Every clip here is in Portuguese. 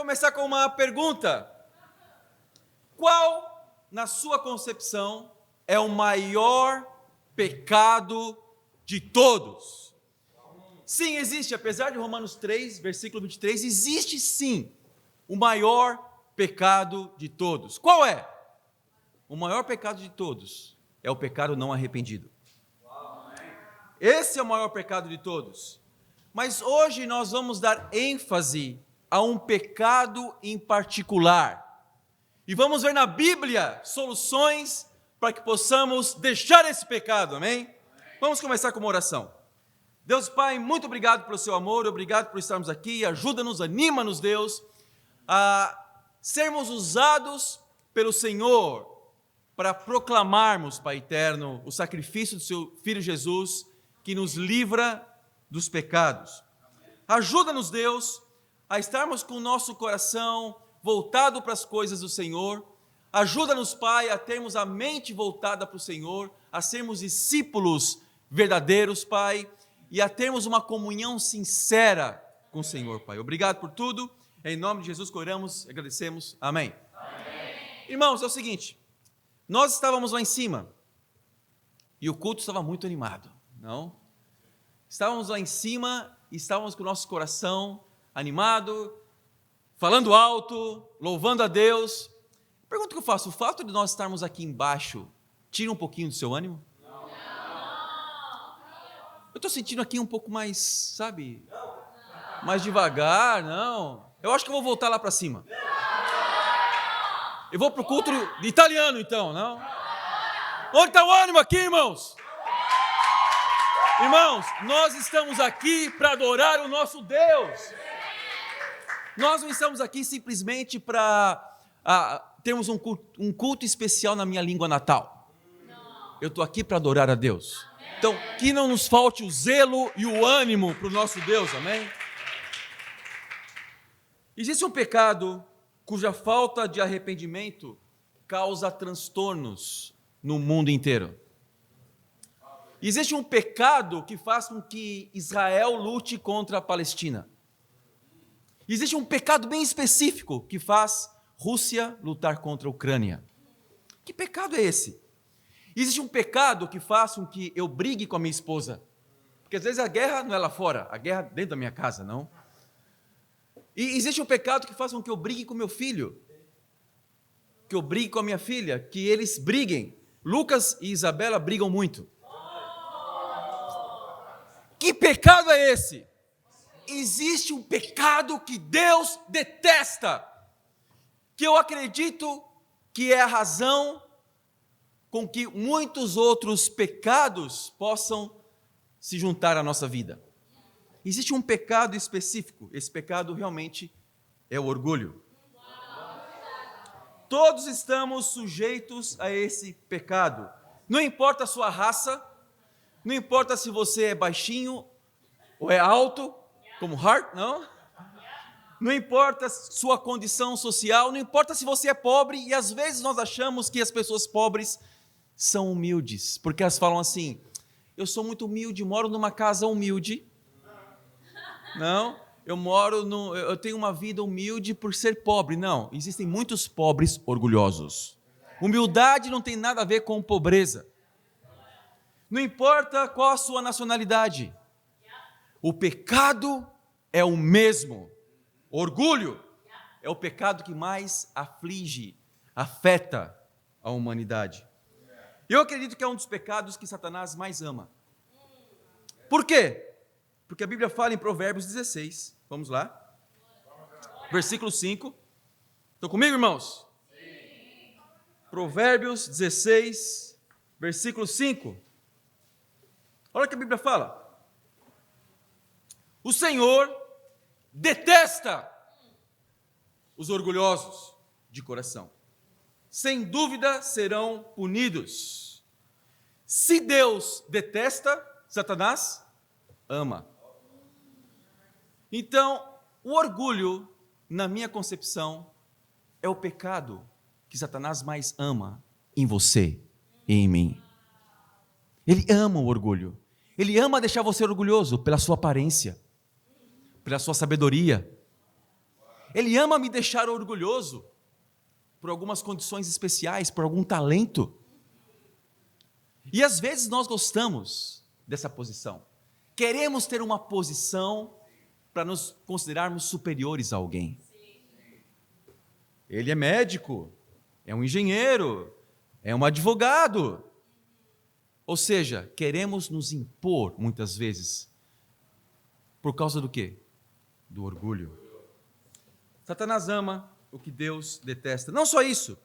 começar com uma pergunta. Qual, na sua concepção, é o maior pecado de todos? Sim, existe, apesar de Romanos 3, versículo 23, existe sim o maior pecado de todos. Qual é? O maior pecado de todos é o pecado não arrependido. Esse é o maior pecado de todos. Mas hoje nós vamos dar ênfase a um pecado em particular. E vamos ver na Bíblia soluções para que possamos deixar esse pecado, amém? Vamos começar com uma oração. Deus Pai, muito obrigado pelo seu amor, obrigado por estarmos aqui, ajuda-nos, anima-nos, Deus, a sermos usados pelo Senhor para proclamarmos, Pai eterno, o sacrifício do seu Filho Jesus, que nos livra dos pecados. Ajuda-nos, Deus, a estarmos com o nosso coração voltado para as coisas do Senhor. Ajuda-nos, Pai, a termos a mente voltada para o Senhor, a sermos discípulos verdadeiros, Pai, e a termos uma comunhão sincera com o Senhor, Pai. Obrigado por tudo. Em nome de Jesus que oramos, agradecemos. Amém. Amém. Irmãos, é o seguinte, nós estávamos lá em cima e o culto estava muito animado, não? Estávamos lá em cima e estávamos com o nosso coração animado, falando alto, louvando a Deus. Pergunta que eu faço, o fato de nós estarmos aqui embaixo tira um pouquinho do seu ânimo? Não. Eu estou sentindo aqui um pouco mais, sabe, mais devagar, não. Eu acho que eu vou voltar lá para cima. Eu vou para o culto de italiano então, não? Onde está o ânimo aqui, irmãos? Irmãos, nós estamos aqui para adorar o nosso Deus. Nós não estamos aqui simplesmente para termos um culto especial na minha língua natal. Eu estou aqui para adorar a Deus. Então, que não nos falte o zelo e o ânimo para o nosso Deus, amém? Existe um pecado cuja falta de arrependimento causa transtornos no mundo inteiro. Existe um pecado que faz com que Israel lute contra a Palestina. Existe um pecado bem específico que faz Rússia lutar contra a Ucrânia. Que pecado é esse? Existe um pecado que faz com que eu brigue com a minha esposa. Porque às vezes a guerra não é lá fora, a guerra é dentro da minha casa, não? E existe um pecado que faz com que eu brigue com meu filho. Que eu brigue com a minha filha, que eles briguem. Lucas e Isabela brigam muito. Que pecado é esse? Existe um pecado que Deus detesta, que eu acredito que é a razão com que muitos outros pecados possam se juntar à nossa vida. Existe um pecado específico, esse pecado realmente é o orgulho. Todos estamos sujeitos a esse pecado, não importa a sua raça, não importa se você é baixinho ou é alto, como Hart, não? Não importa sua condição social, não importa se você é pobre, e às vezes nós achamos que as pessoas pobres são humildes, porque elas falam assim, eu sou muito humilde, moro numa casa humilde, não, eu tenho uma vida humilde por ser pobre, não, existem muitos pobres orgulhosos, humildade não tem nada a ver com pobreza, não importa qual a sua nacionalidade, o pecado é o mesmo. Orgulho é o pecado que mais aflige, afeta a humanidade. Eu acredito que é um dos pecados que Satanás mais ama. Por quê? Porque a Bíblia fala em Provérbios 16. Vamos lá. Versículo 5. Estão comigo, irmãos? Sim. Provérbios 16, versículo 5. Olha o que a Bíblia fala. O Senhor detesta os orgulhosos de coração. Sem dúvida serão punidos. Se Deus detesta, Satanás ama. Então, o orgulho, na minha concepção, é o pecado que Satanás mais ama em você e em mim. Ele ama o orgulho. Ele ama deixar você orgulhoso pela sua aparência, pela sua sabedoria. Ele ama me deixar orgulhoso por algumas condições especiais, por algum talento. E às vezes nós gostamos dessa posição. Queremos ter uma posição para nos considerarmos superiores a alguém. Ele é médico, é um engenheiro, é um advogado. Ou seja, queremos nos impor muitas vezes. Por causa do quê? Do orgulho. Satanás ama o que Deus detesta. Não só isso,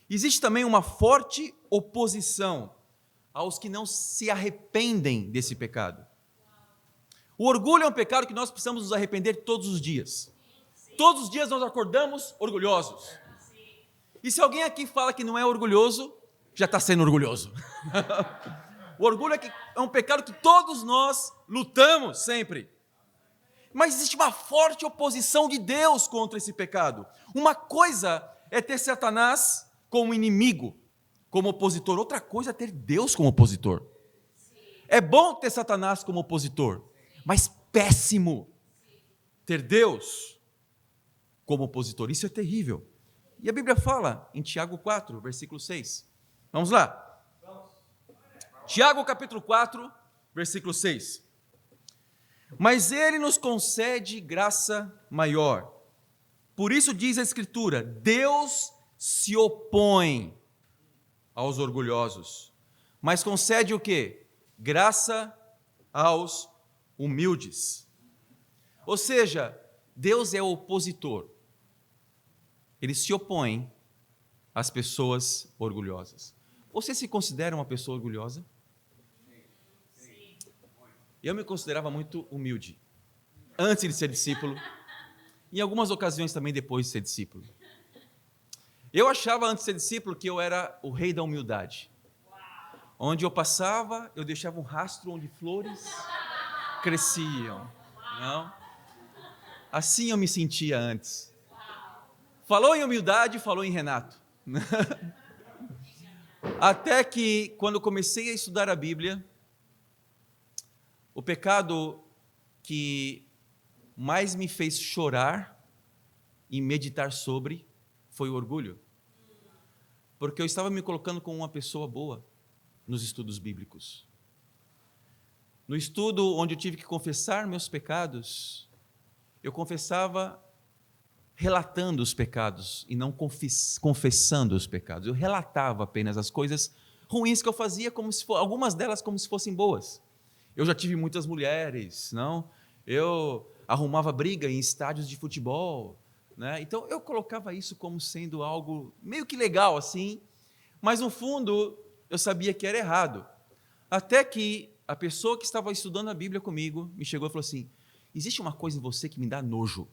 existe também uma forte oposição aos que não se arrependem desse pecado. O orgulho é um pecado que nós precisamos nos arrepender todos os dias. Todos os dias nós acordamos orgulhosos. E se alguém aqui fala que não é orgulhoso, já está sendo orgulhoso. O orgulho é um pecado que todos nós lutamos sempre. Mas existe uma forte oposição de Deus contra esse pecado. Uma coisa é ter Satanás como inimigo, como opositor. Outra coisa é ter Deus como opositor. É bom ter Satanás como opositor, mas péssimo ter Deus como opositor. Isso é terrível. E a Bíblia fala em Tiago 4, versículo 6. Vamos lá. Tiago capítulo 4, versículo 6. Mas ele nos concede graça maior. Por isso diz a Escritura: Deus se opõe aos orgulhosos, mas concede o quê? Graça aos humildes. Ou seja, Deus é o opositor. Ele se opõe às pessoas orgulhosas. Você se considera uma pessoa orgulhosa? Eu me considerava muito humilde, antes de ser discípulo, em algumas ocasiões também depois de ser discípulo. Eu achava antes de ser discípulo que eu era o rei da humildade. Onde eu passava, eu deixava um rastro onde flores cresciam. Não? Assim eu me sentia antes. Falou em humildade, falou em Renato. Até que, quando eu comecei a estudar a Bíblia, o pecado que mais me fez chorar e meditar sobre foi o orgulho. Porque eu estava me colocando como uma pessoa boa nos estudos bíblicos. No estudo onde eu tive que confessar meus pecados, eu confessava relatando os pecados e não confessando os pecados. Eu relatava apenas as coisas ruins que eu fazia, como se algumas delas como se fossem boas. Eu já tive muitas mulheres, não? Eu arrumava briga em estádios de futebol, né? Então eu colocava isso como sendo algo meio que legal assim, mas no fundo eu sabia que era errado. Até que a pessoa que estava estudando a Bíblia comigo me chegou e falou assim: existe uma coisa em você que me dá nojo.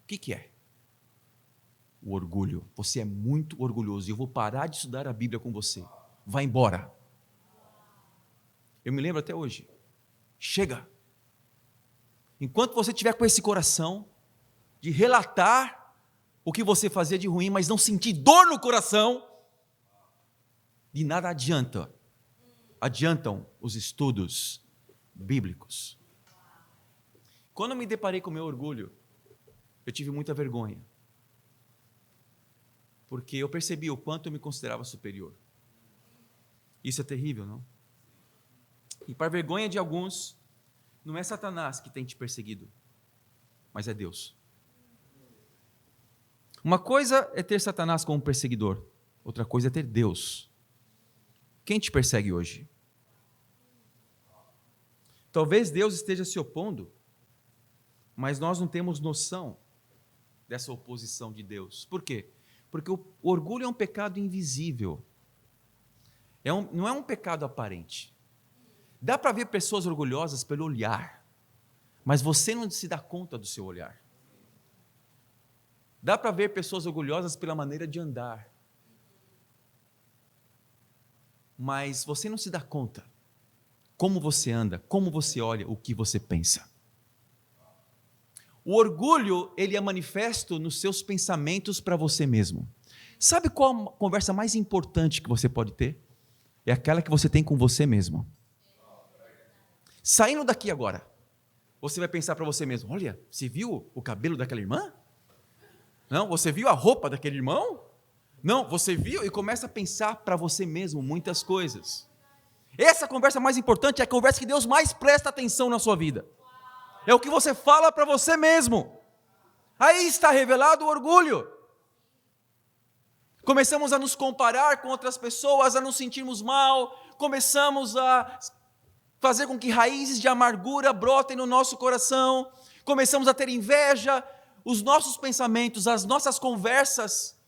O que é? O orgulho. Você é muito orgulhoso e eu vou parar de estudar a Bíblia com você. Vai embora. Eu me lembro até hoje. Chega. Enquanto você estiver com esse coração de relatar o que você fazia de ruim, mas não sentir dor no coração, de nada adiantam os estudos bíblicos. Quando eu me deparei com o meu orgulho, eu tive muita vergonha, porque eu percebi o quanto eu me considerava superior. Isso é terrível, não? E para a vergonha de alguns, não é Satanás que tem te perseguido, mas é Deus. Uma coisa é ter Satanás como perseguidor, outra coisa é ter Deus. Quem te persegue hoje? Talvez Deus esteja se opondo, mas nós não temos noção dessa oposição de Deus. Por quê? Porque o orgulho é um pecado invisível. Não é um pecado aparente. Dá para ver pessoas orgulhosas pelo olhar, mas você não se dá conta do seu olhar. Dá para ver pessoas orgulhosas pela maneira de andar, mas você não se dá conta como você anda, como você olha, o que você pensa. O orgulho, ele é manifesto nos seus pensamentos para você mesmo. Sabe qual a conversa mais importante que você pode ter? É aquela que você tem com você mesmo. Saindo daqui agora, Você vai pensar para você mesmo, olha, você viu o cabelo daquela irmã? Não, você viu a roupa daquele irmão? Não, você viu? E começa a pensar para você mesmo muitas coisas. Essa conversa mais importante é a conversa que Deus mais presta atenção na sua vida. É o que você fala para você mesmo. Aí está revelado o orgulho. Começamos a nos comparar com outras pessoas, a nos sentirmos mal, começamos a fazer com que raízes de amargura brotem no nosso coração, começamos a ter inveja, os nossos pensamentos, as nossas conversas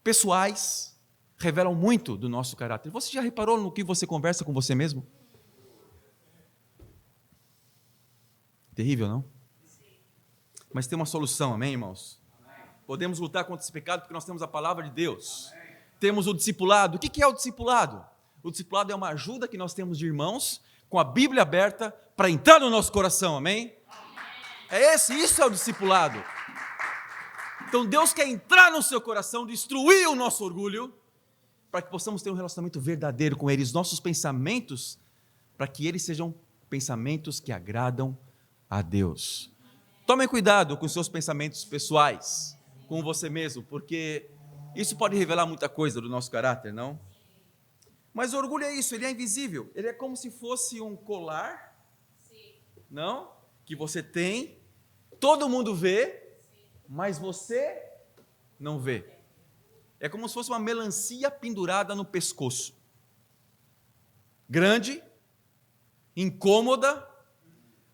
pessoais revelam muito do nosso caráter. Você já reparou no que você conversa com você mesmo? Terrível, não? Mas tem uma solução, amém, irmãos? Podemos lutar contra esse pecado porque nós temos a palavra de Deus. Temos o discipulado. O que é o discipulado? O discipulado é uma ajuda que nós temos de irmãos com a Bíblia aberta para entrar no nosso coração, amém? Isso é o discipulado. Então Deus quer entrar no seu coração, destruir o nosso orgulho, para que possamos ter um relacionamento verdadeiro com Ele, os nossos pensamentos, para que eles sejam pensamentos que agradam a Deus. Tomem cuidado com os seus pensamentos pessoais, com você mesmo, porque isso pode revelar muita coisa do nosso caráter, não? Mas o orgulho é isso, ele é invisível, ele é como se fosse um colar, não? Que você tem, todo mundo vê, mas você não vê. É como se fosse uma melancia pendurada no pescoço. Grande, incômoda,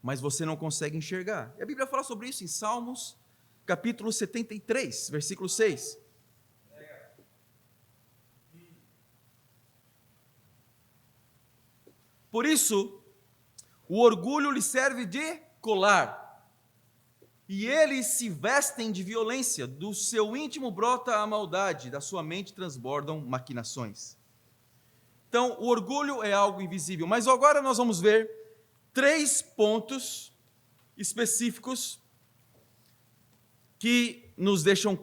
mas você não consegue enxergar. E a Bíblia fala sobre isso em Salmos, capítulo 73, versículo 6. Por isso, o orgulho lhe serve de colar, e eles se vestem de violência, do seu íntimo brota a maldade, da sua mente transbordam maquinações. Então, o orgulho é algo invisível, mas agora nós vamos ver 3 pontos específicos que nos deixam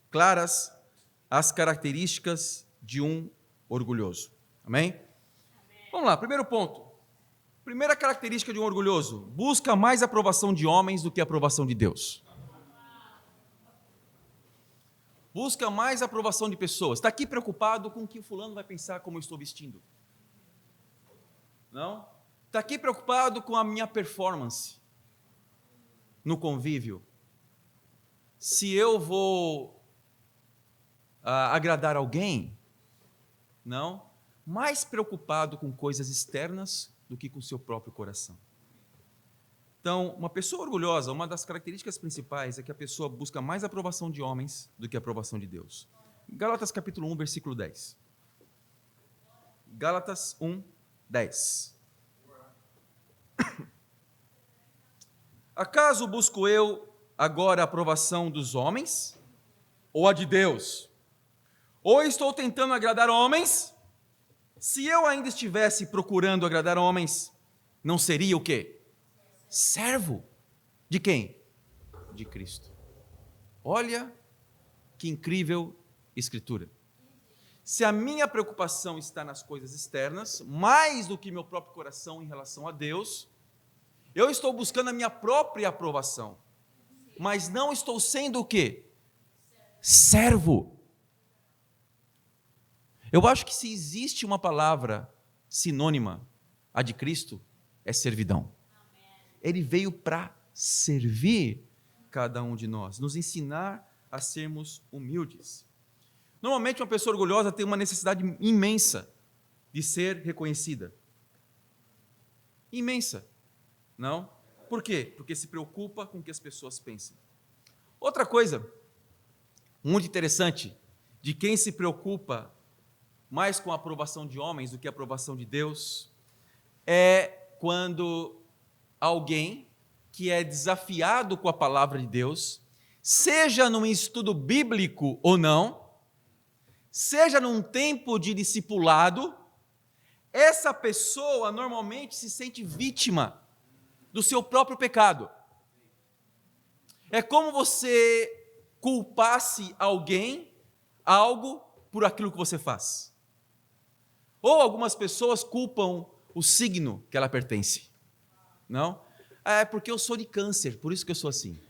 claras as características de um orgulhoso. Amém? Vamos lá, primeiro ponto. Primeira característica de um orgulhoso: busca mais aprovação de homens do que a aprovação de Deus. Busca mais aprovação de pessoas. Está aqui preocupado com o que o fulano vai pensar como eu estou vestindo. Não? Está aqui preocupado com a minha performance no convívio. Se eu vou agradar alguém, não? Mais preocupado com coisas externas do que com o seu próprio coração. Então, uma pessoa orgulhosa, uma das características principais é que a pessoa busca mais aprovação de homens do que a aprovação de Deus. Gálatas capítulo 1, versículo 10. Gálatas 1, 10. Acaso busco eu agora a aprovação dos homens ou a de Deus? Ou estou tentando agradar homens? Se eu ainda estivesse procurando agradar homens, não seria o quê? Servo. De quem? De Cristo. Olha que incrível escritura. Se a minha preocupação está nas coisas externas, mais do que meu próprio coração em relação a Deus, eu estou buscando a minha própria aprovação, mas não estou sendo o quê? Servo. Eu acho que se existe uma palavra sinônima à de Cristo, é servidão. Ele veio para servir cada um de nós, nos ensinar a sermos humildes. Normalmente uma pessoa orgulhosa tem uma necessidade imensa de ser reconhecida. Imensa, não? Por quê? Porque se preocupa com o que as pessoas pensam. Outra coisa muito interessante, de quem se preocupa mais com a aprovação de homens do que a aprovação de Deus, é quando alguém que é desafiado com a palavra de Deus, seja num estudo bíblico ou não, seja num tempo de discipulado, essa pessoa normalmente se sente vítima do seu próprio pecado. É como você culpasse alguém, algo, por aquilo que você faz. Ou algumas pessoas culpam o signo que ela pertence. Não? É porque eu sou de câncer, por isso que eu sou assim.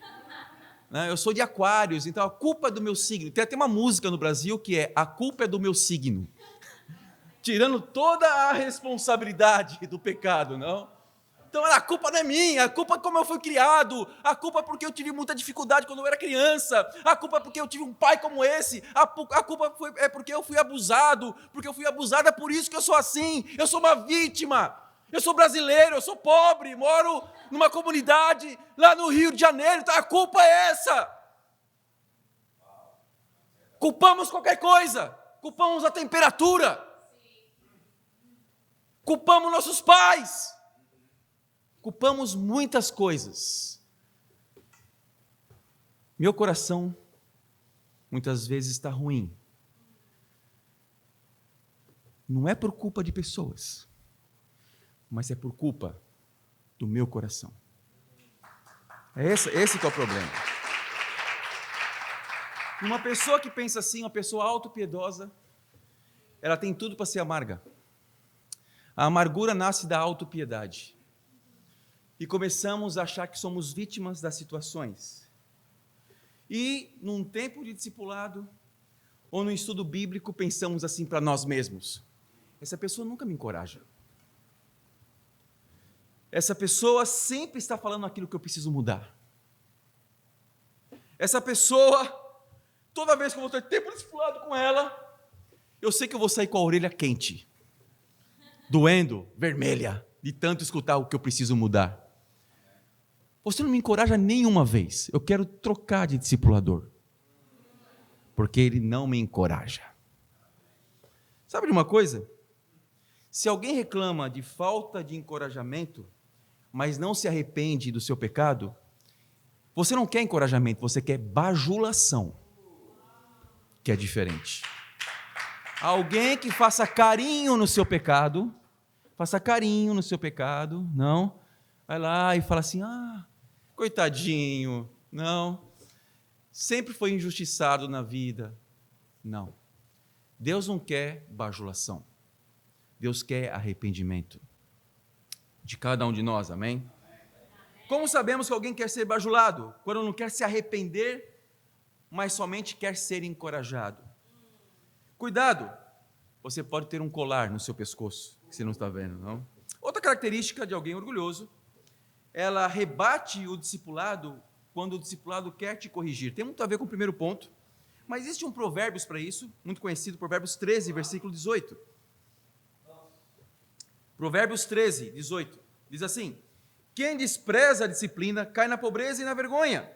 Eu sou de aquários, então a culpa é do meu signo. Tem até uma música no Brasil que é A Culpa é do Meu Signo. Tirando toda a responsabilidade do pecado, não? Então a culpa não é minha, a culpa é como eu fui criado, a culpa é porque eu tive muita dificuldade quando eu era criança, a culpa é porque eu tive um pai como esse, a culpa é porque eu fui abusado, porque eu fui abusada, é por isso que eu sou assim, eu sou uma vítima, eu sou brasileiro, eu sou pobre, moro numa comunidade lá no Rio de Janeiro, então a culpa é essa. Culpamos qualquer coisa, culpamos a temperatura, culpamos nossos pais, culpamos muitas coisas. Meu coração muitas vezes está ruim. Não é por culpa de pessoas, mas é por culpa do meu coração. Esse que é o problema. Uma pessoa que pensa assim, uma pessoa autopiedosa, ela tem tudo para ser amarga. A amargura nasce da autopiedade. E começamos a achar que somos vítimas das situações. E, num tempo de discipulado, ou no estudo bíblico, pensamos assim para nós mesmos: essa pessoa nunca me encoraja. Essa pessoa sempre está falando aquilo que eu preciso mudar. Essa pessoa, toda vez que eu vou ter tempo de discipulado com ela, eu sei que eu vou sair com a orelha quente, doendo, vermelha, de tanto escutar o que eu preciso mudar. Você não me encoraja nenhuma vez. Eu quero trocar de discipulador, porque ele não me encoraja. Sabe de uma coisa? Se alguém reclama de falta de encorajamento, mas não se arrepende do seu pecado, você não quer encorajamento, você quer bajulação, que é diferente. Alguém que faça carinho no seu pecado, não, vai lá e fala assim: coitadinho, não, sempre foi injustiçado na vida. Não, Deus não quer bajulação, Deus quer arrependimento de cada um de nós, amém? Como sabemos que alguém quer ser bajulado? Quando não quer se arrepender, mas somente quer ser encorajado. Cuidado, você pode ter um colar no seu pescoço, que você não está vendo, não? Outra característica de alguém orgulhoso, ela rebate o discipulado quando o discipulado quer te corrigir. Tem muito a ver com o primeiro ponto, mas existe um Provérbios para isso, muito conhecido, Provérbios 13, versículo 18. Provérbios 13, 18, diz assim: quem despreza a disciplina cai na pobreza e na vergonha,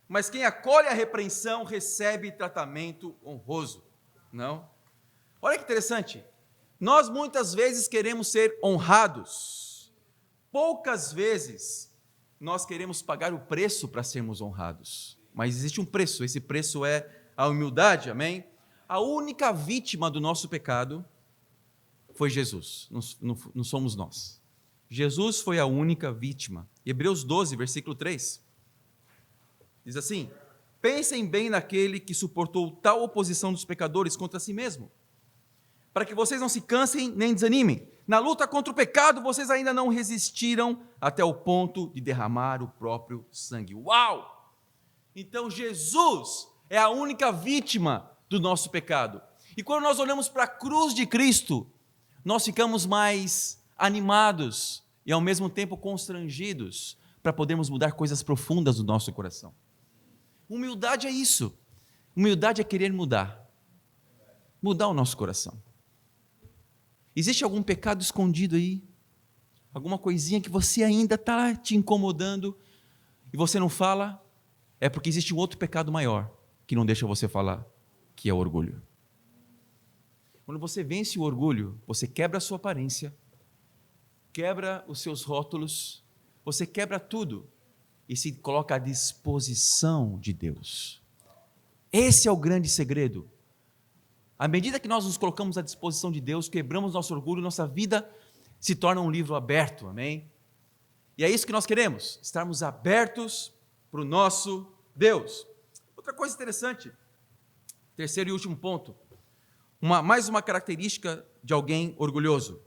mas quem acolhe a repreensão recebe tratamento honroso. Não? Olha que interessante, nós muitas vezes queremos ser honrados, poucas vezes nós queremos pagar o preço para sermos honrados, mas existe um preço, esse preço é a humildade, amém? A única vítima do nosso pecado foi Jesus, não somos nós. Jesus foi a única vítima. Hebreus 12, versículo 3, diz assim: pensem bem naquele que suportou tal oposição dos pecadores contra si mesmo, para que vocês não se cansem nem desanimem. Na luta contra o pecado, vocês ainda não resistiram até o ponto de derramar o próprio sangue. Uau! Então Jesus é a única vítima do nosso pecado. E quando nós olhamos para a cruz de Cristo, nós ficamos mais animados e ao mesmo tempo constrangidos para podermos mudar coisas profundas do nosso coração. Humildade é isso. Humildade é querer mudar o nosso coração. Existe algum pecado escondido aí? Alguma coisinha que você ainda está te incomodando e você não fala? É porque existe um outro pecado maior que não deixa você falar, que é o orgulho. Quando você vence o orgulho, você quebra a sua aparência, quebra os seus rótulos, você quebra tudo e se coloca à disposição de Deus. Esse é o grande segredo. À medida que nós nos colocamos à disposição de Deus, quebramos nosso orgulho, nossa vida se torna um livro aberto, amém? E é isso que nós queremos, estarmos abertos para o nosso Deus. Outra coisa interessante, terceiro e último ponto, mais uma característica de alguém orgulhoso: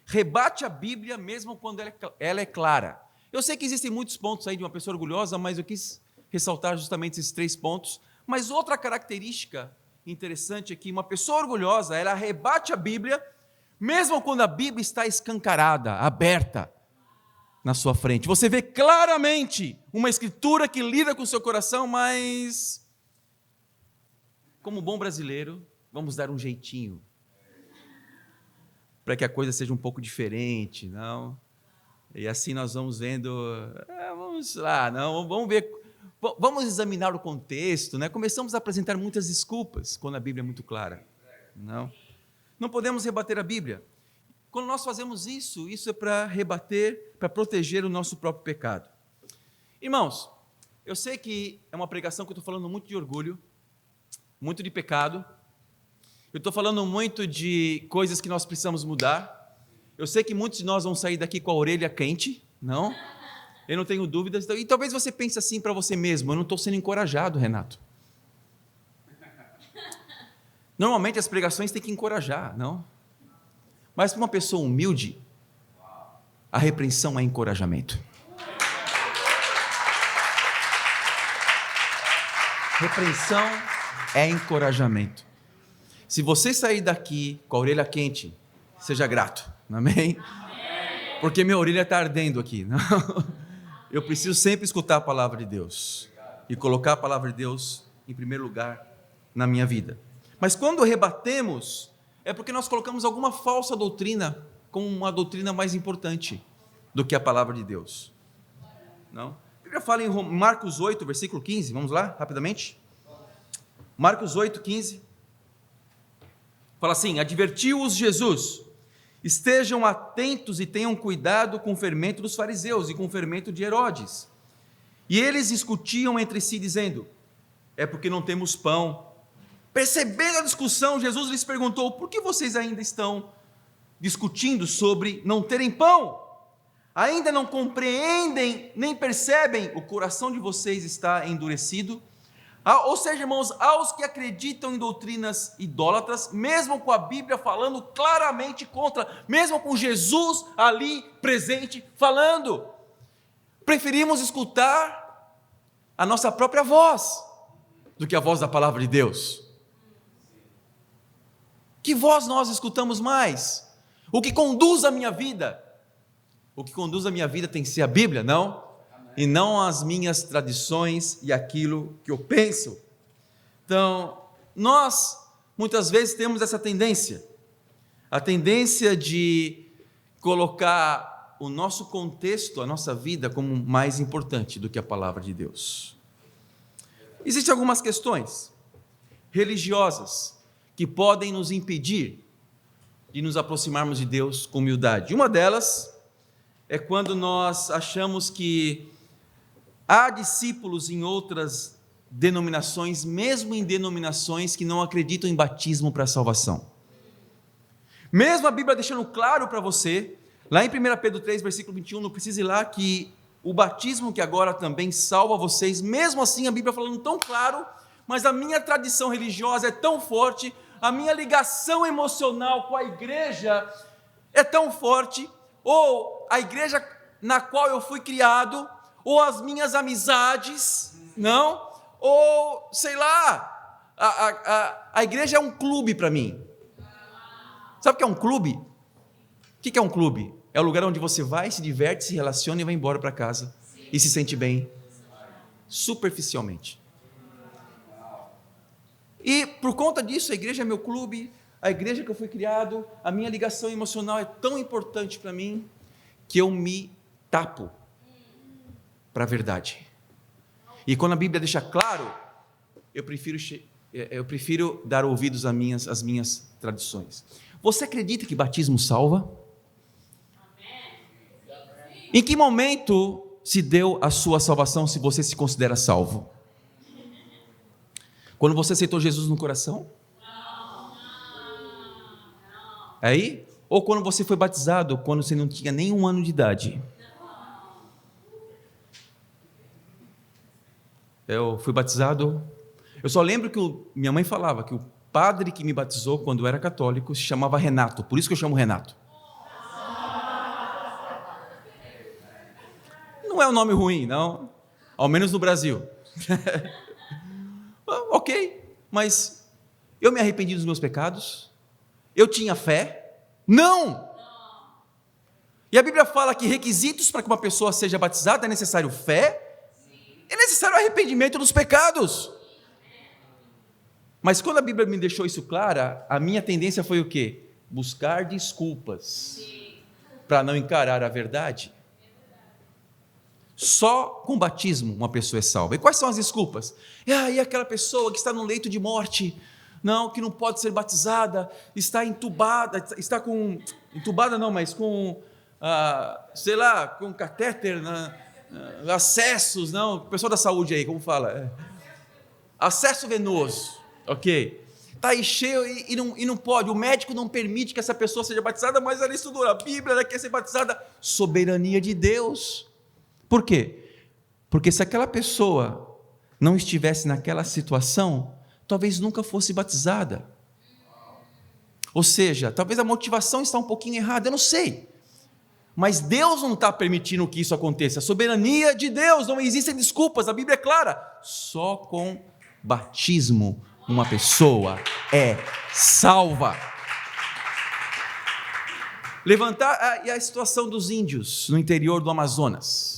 rebate a Bíblia mesmo quando ela é clara. Eu sei que existem muitos pontos aí de uma pessoa orgulhosa, mas eu quis ressaltar justamente esses 3 pontos. Mas outra característica interessante é que uma pessoa orgulhosa, ela rebate a Bíblia, mesmo quando a Bíblia está escancarada, aberta na sua frente. Você vê claramente uma escritura que lida com o seu coração, mas, como bom brasileiro, vamos dar um jeitinho para que a coisa seja um pouco diferente, não? E assim nós vamos vendo, vamos lá, não, vamos ver, vamos examinar o contexto, né? Começamos a apresentar muitas desculpas quando a Bíblia é muito clara, não podemos rebater a Bíblia. Quando nós fazemos isso é para rebater, para proteger o nosso próprio pecado. Irmãos, eu sei que é uma pregação que eu estou falando muito de orgulho, muito de pecado, eu estou falando muito de coisas que nós precisamos mudar. Eu sei que muitos de nós vão sair daqui com a orelha quente, não? Eu não tenho dúvidas. E talvez você pense assim para você mesmo: eu não estou sendo encorajado, Renato. Normalmente as pregações têm que encorajar, não? Mas para uma pessoa humilde, a repreensão é encorajamento. Repreensão é encorajamento. Se você sair daqui com a orelha quente, seja grato, amém? Porque minha orelha está ardendo aqui, não? Eu preciso sempre escutar a palavra de Deus e colocar a palavra de Deus em primeiro lugar na minha vida. Mas quando rebatemos, é porque nós colocamos alguma falsa doutrina como uma doutrina mais importante do que a palavra de Deus, não? A Bíblia fala em Marcos 8, versículo 15, vamos lá, rapidamente? Marcos 8, 15, fala assim: advertiu-os Jesus: estejam atentos e tenham cuidado com o fermento dos fariseus e com o fermento de Herodes. E eles discutiam entre si, dizendo: é porque não temos pão. Percebendo a discussão, Jesus lhes perguntou: por que vocês ainda estão discutindo sobre não terem pão? Ainda não compreendem, nem percebem? O coração de vocês está endurecido? Ou seja, irmãos, aos que acreditam em doutrinas idólatras, mesmo com a Bíblia falando claramente contra, mesmo com Jesus ali presente falando, preferimos escutar a nossa própria voz do que a voz da palavra de Deus. Que voz nós escutamos mais? O que conduz a minha vida? O que conduz a minha vida tem que ser a Bíblia, não? E não as minhas tradições e aquilo que eu penso. Então, nós muitas vezes temos essa tendência, a tendência de colocar o nosso contexto, a nossa vida, como mais importante do que a palavra de Deus. Existem algumas questões religiosas que podem nos impedir de nos aproximarmos de Deus com humildade. Uma delas é quando nós achamos que há discípulos em outras denominações, mesmo em denominações que não acreditam em batismo para a salvação. Mesmo a Bíblia deixando claro para você, lá em 1 Pedro 3, versículo 21, não precisa ir lá, que o batismo que agora também salva vocês, mesmo assim a Bíblia falando tão claro, mas a minha tradição religiosa é tão forte, a minha ligação emocional com a igreja é tão forte, ou a igreja na qual eu fui criado, ou as minhas amizades, não? Ou, sei lá, a igreja é um clube para mim. Sabe o que é um clube? O que é um clube? É o lugar onde você vai, se diverte, se relaciona e vai embora para casa. E se sente bem, superficialmente. E por conta disso, a igreja é meu clube, a igreja que eu fui criado, a minha ligação emocional é tão importante para mim, que eu me tapo para a verdade. E quando a Bíblia deixa claro, eu prefiro dar ouvidos às minhas tradições. Você acredita que batismo salva? Em que momento se deu a sua salvação, se você se considera salvo? Quando você aceitou Jesus no coração? Aí? Ou quando você foi batizado, quando você não tinha nem 1 ano de idade? Eu fui batizado, eu só lembro que minha mãe falava que o padre que me batizou quando eu era católico se chamava Renato, por isso que eu chamo Renato. Não é um nome ruim, não. Ao menos no Brasil. Ok, mas eu me arrependi dos meus pecados? Eu tinha fé? Não! E a Bíblia fala que requisitos para que uma pessoa seja batizada é necessário fé, é necessário arrependimento dos pecados. Mas quando a Bíblia me deixou isso clara, a minha tendência foi o quê? Buscar desculpas para não encarar a verdade. Só com batismo uma pessoa é salva. E quais são as desculpas? E aquela pessoa que está no leito de morte, não, que não pode ser batizada, está entubada, está com, entubada não, mas com, com catéter, acessos, não, o pessoal da saúde aí, como fala? Acesso venoso, ok? Está aí cheio e não pode, o médico não permite que essa pessoa seja batizada, mas ela estudou a Bíblia, ela quer ser batizada, soberania de Deus. Por quê? Porque se aquela pessoa não estivesse naquela situação, talvez nunca fosse batizada. Ou seja, talvez a motivação está um pouquinho errada, eu não sei. Mas Deus não está permitindo que isso aconteça. A soberania de Deus, não existem desculpas, a Bíblia é clara. Só com batismo uma pessoa é salva. Levantar a situação dos índios no interior do Amazonas,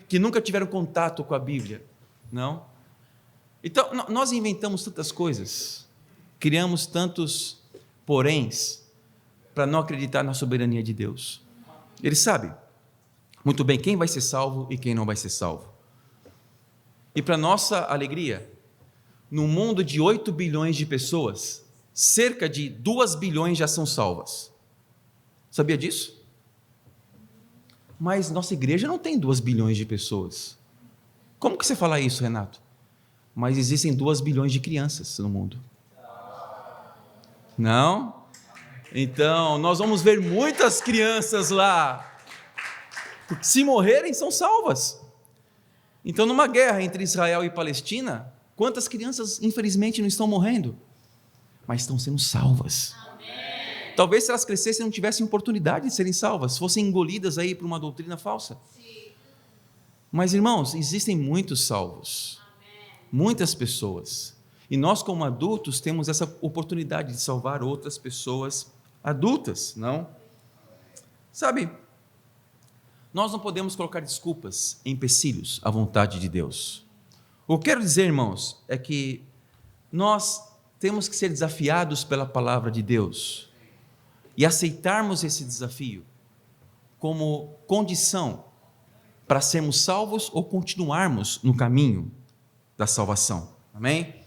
que nunca tiveram contato com a Bíblia, não? Então, nós inventamos tantas coisas, criamos tantos poréns, para não acreditar na soberania de Deus. Ele sabe muito bem quem vai ser salvo e quem não vai ser salvo. E para nossa alegria, no mundo de 8 bilhões de pessoas, cerca de 2 bilhões já são salvas. Sabia disso? Mas nossa igreja não tem 2 bilhões de pessoas. Como que você fala isso, Renato? Mas existem 2 bilhões de crianças no mundo. Não? Então, nós vamos ver muitas crianças lá. Porque se morrerem, são salvas. Então, numa guerra entre Israel e Palestina, quantas crianças, infelizmente, não estão morrendo? Mas estão sendo salvas. Talvez se elas crescessem não tivessem oportunidade de serem salvas, fossem engolidas aí por uma doutrina falsa. Sim. Mas irmãos, existem muitos salvos, muitas pessoas, e nós como adultos temos essa oportunidade de salvar outras pessoas adultas, não? Sabe, nós não podemos colocar desculpas, empecilhos à vontade de Deus. O que eu quero dizer, irmãos, é que nós temos que ser desafiados pela palavra de Deus, e aceitarmos esse desafio como condição para sermos salvos ou continuarmos no caminho da salvação. Amém?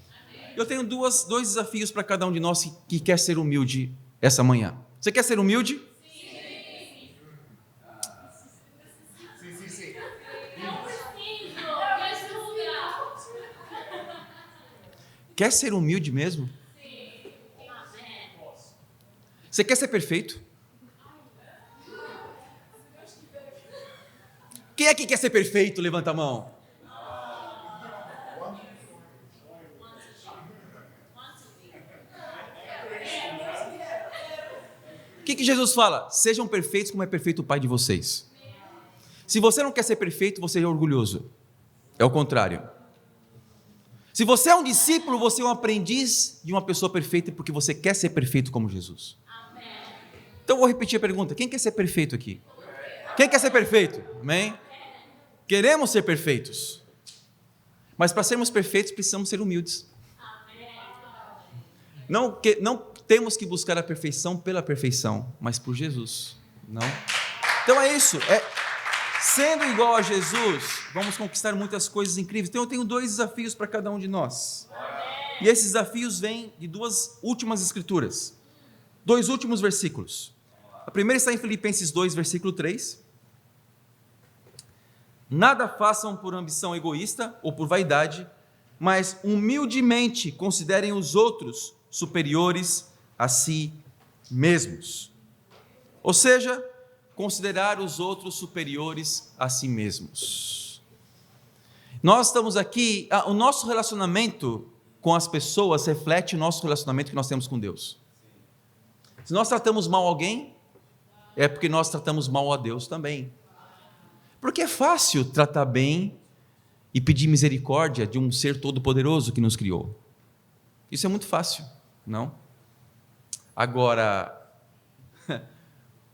Eu tenho dois desafios para cada um de nós que quer ser humilde essa manhã. Você quer ser humilde? Sim. Quer ser humilde mesmo? Você quer ser perfeito? Quem aqui quer ser perfeito? Levanta a mão. O que Jesus fala? Sejam perfeitos como é perfeito o Pai de vocês. Se você não quer ser perfeito, você é orgulhoso. É o contrário. Se você é um discípulo, você é um aprendiz de uma pessoa perfeita porque você quer ser perfeito como Jesus. Então eu vou repetir a pergunta, quem quer ser perfeito aqui? Quem quer ser perfeito? Amém? Queremos ser perfeitos, mas para sermos perfeitos precisamos ser humildes. Não temos que buscar a perfeição pela perfeição, mas por Jesus, não? Então é isso, sendo igual a Jesus, vamos conquistar muitas coisas incríveis. Então eu tenho 2 desafios para cada um de nós, e esses desafios vêm de 2 últimas escrituras, 2 últimos versículos. A primeira está em Filipenses 2, versículo 3. Nada façam por ambição egoísta ou por vaidade, mas humildemente considerem os outros superiores a si mesmos. Ou seja, considerar os outros superiores a si mesmos. Nós estamos aqui, o nosso relacionamento com as pessoas reflete o nosso relacionamento que nós temos com Deus. Se nós tratamos mal alguém, é porque nós tratamos mal a Deus também. Porque é fácil tratar bem e pedir misericórdia de um ser todo-poderoso que nos criou. Isso é muito fácil, não? Agora,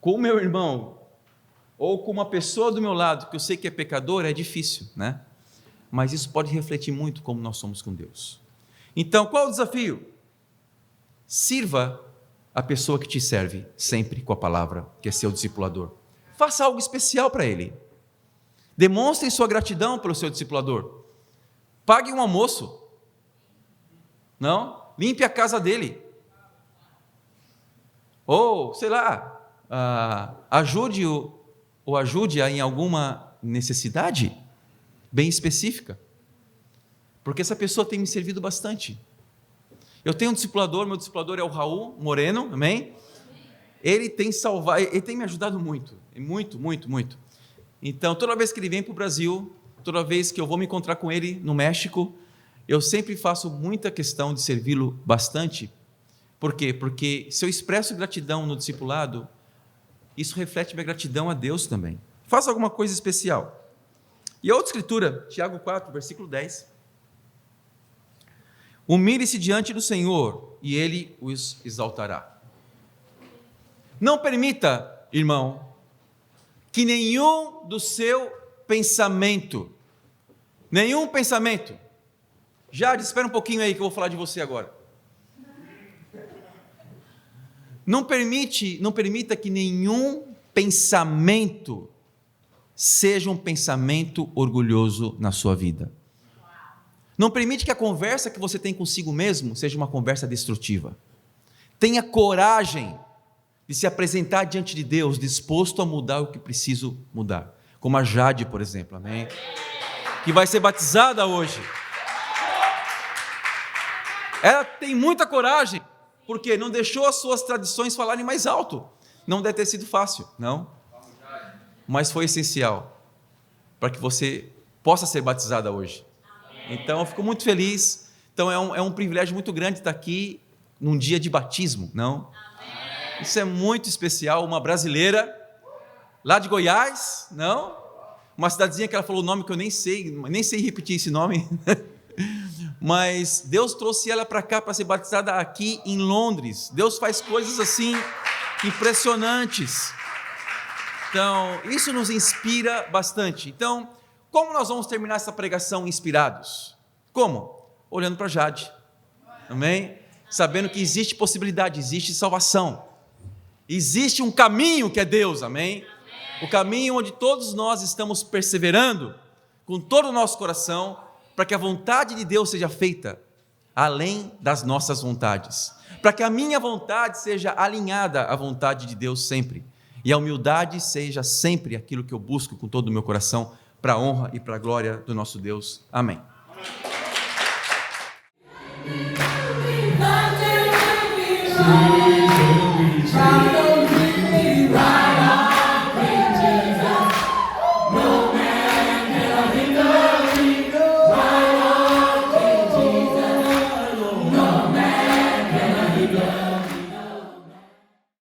com o meu irmão, ou com uma pessoa do meu lado, que eu sei que é pecador, é difícil, né? Mas isso pode refletir muito como nós somos com Deus. Então, qual é o desafio? Sirva a pessoa que te serve, sempre com a palavra, que é seu discipulador. Faça algo especial para ele. Demonstre sua gratidão pelo seu discipulador. Pague um almoço. Não? Limpe a casa dele. Ou, sei lá, ajude-a em alguma necessidade bem específica. Porque essa pessoa tem me servido bastante. Eu tenho um discipulador, meu discipulador é o Raul Moreno, amém? Ele tem me ajudado muito, muito. Então, toda vez que ele vem para o Brasil, toda vez que eu vou me encontrar com ele no México, eu sempre faço muita questão de servi-lo bastante. Por quê? Porque se eu expresso gratidão no discipulado, isso reflete minha gratidão a Deus também. Faça alguma coisa especial. E a outra escritura, Tiago 4, versículo 10. Humilhe-se diante do Senhor e Ele os exaltará. Não permita, irmão, que nenhum do seu pensamento, Jade, espera um pouquinho aí que eu vou falar de você agora. Não permita que nenhum pensamento seja um pensamento orgulhoso na sua vida. Não permite que a conversa que você tem consigo mesmo seja uma conversa destrutiva. Tenha coragem de se apresentar diante de Deus, disposto a mudar o que preciso mudar. Como a Jade, por exemplo, amém? Que vai ser batizada hoje. Ela tem muita coragem, porque não deixou as suas tradições falarem mais alto. Não deve ter sido fácil, não. Mas foi essencial para que você possa ser batizada hoje. Então, eu fico muito feliz. Então, é um privilégio muito grande estar aqui num dia de batismo, não? Isso é muito especial. Uma brasileira, lá de Goiás, não? Uma cidadezinha que ela falou o nome que eu nem sei repetir esse nome. Mas Deus trouxe ela para cá para ser batizada aqui em Londres. Deus faz coisas assim impressionantes. Então, isso nos inspira bastante. Então, como nós vamos terminar essa pregação inspirados? Como? Olhando para Jade. Amém? Sabendo que existe possibilidade, existe salvação. Existe um caminho que é Deus, amém? O caminho onde todos nós estamos perseverando com todo o nosso coração para que a vontade de Deus seja feita além das nossas vontades. Para que a minha vontade seja alinhada à vontade de Deus sempre. E a humildade seja sempre aquilo que eu busco com todo o meu coração para a honra e para a glória do nosso Deus. Amém. Amém.